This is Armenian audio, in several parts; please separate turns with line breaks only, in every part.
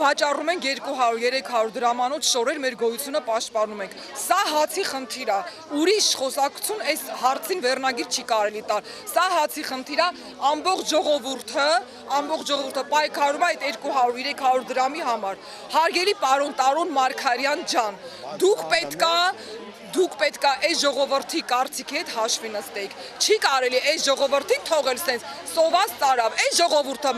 Վաճառում ենք 200-300 դրամանոց շորեր մեր գոյությունը պաշտպանում ենք։ Սա հացի խնդիր է։ Ուրիշ խոսակցություն այս հարցին վերնագիր չի կարելի տալ։ Սա հացի խնդիր է, ամբողջ ժողովուրդը պայքարում է այդ 200-300 դրամի համար։ Հարգելի պարոն Տարոն Մարգարյան ջան, դուք պետք է այս ժողովրդի կարծիքի հետ հաշվի նստեք։ Չի կարելի այս ժողովրդին թողել սենց սոված ծարավ։ Այս ժողովուրդը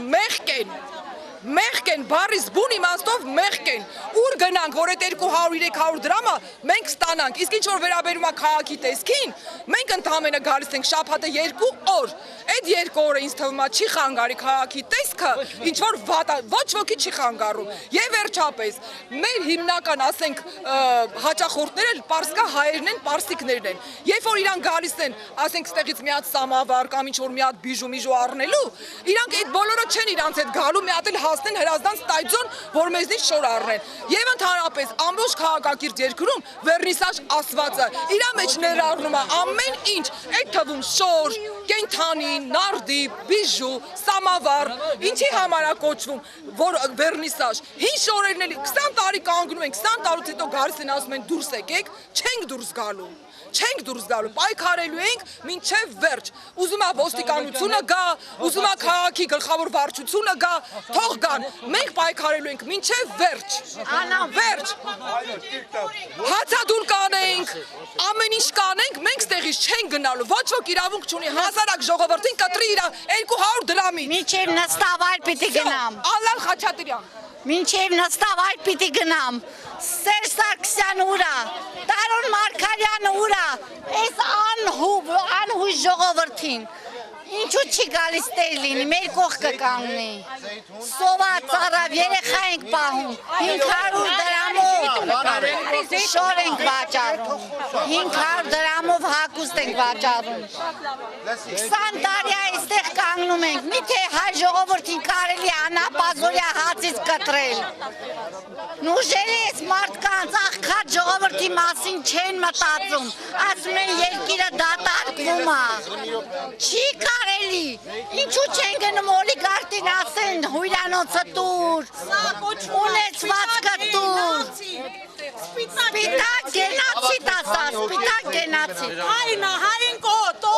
մեղք են, բառիս բուն իմաստով մեղք են։ Ուր գնանք, որ այդ 200-300 դրամը մենք ստանանք։ Իսկ ինչ որ վերաբերում է քաղաքի տեսքին, մենք ընդամենը գալիս ենք շաբաթը 2 օր։ Այդ 2 օրը ինձ թվում է չի խանգարի քաղաքի տեսքը, ինչ որ ոչ ոքի չի խանգարում։ Եվ վերջապես, մեր հիմնական, ասենք, հաճախորդները պարսկա հայերն են, պարսիկներն են։ Երբ որ իրանք գալիս են, ասենք, ստեղից մի հատ սամավար կամ ինչ որ մի հատ բիժու առնելու, իրանք այդ բոլորը չեն իրանց հետ գալու, մի հատ էլ հասնեն հրազդան ստայձոն, որ մեզնից շոր առնեն։ Եվ ընդհանրապես ամբողջ քաղաքակիրթ երկրում վերնիսաժ ասվածը իրա մեջ ներառնում է ամեն ինչ, այդ թվում շոր, կենդանի, նարդի, բիժու, սամավար, ինչի համար է կոչվում, որ վերնիսաժ։ Հին շորերն էլի 20 տարի կանգնում են, 20 տարուց հետո գալիս են ասում են դուրս եկեք, չենք դուրս գալու, պայքարելու ենք մինչև վերջ։ Ուզում է ոստիկանությունը գա, ուզում է քաղաքի գլխավոր վարչությունը գա, թող գան, մենք պայքարելու ենք մինչև վերջ։ Վերջ։ Հացադուլ կանենք, ամեն ինչ կանենք, մենք ստեղից չենք գնալու, ոչ ոք իրավունք չունի, հասարակ ժողովրդին կտրի իր 200 դրամից։
Մինչև նստավայր պիտի գնամ։
Ալլան Խաչատրյան։
Մինչև նստավայր պիտի գնամ։ Սերժ Սարգսյան ուրա, Տարոն Մարգարյանը ուրա, այս անհույս ժողովրդին։ Ինչու չի գալիս տեր լինի, մեր կողքը կանգնի։ Սոված ծարավ, երեխա ենք պահում, 500 դրամով շոր ենք վաճառում, 500 դրամով հագուստ ենք վաճառում։ 20 տարի այստեղ կանգնում ենք, միթե հայ ժողովրդին կարելի անապազորյա հացից կտրել։ Նուժերի ես մարդկանց աղքատ ժողովրդի մասին չեն մտածում, ասում են երկիրը դատարկվում է։ Չի կարելի, ինչու չեն գնում օլիգարտին ասեն հույրանոցը տուր, ունեցվածքը տուր, սպիտակ գենացիտ ասա, սպիտակ գենացիտ։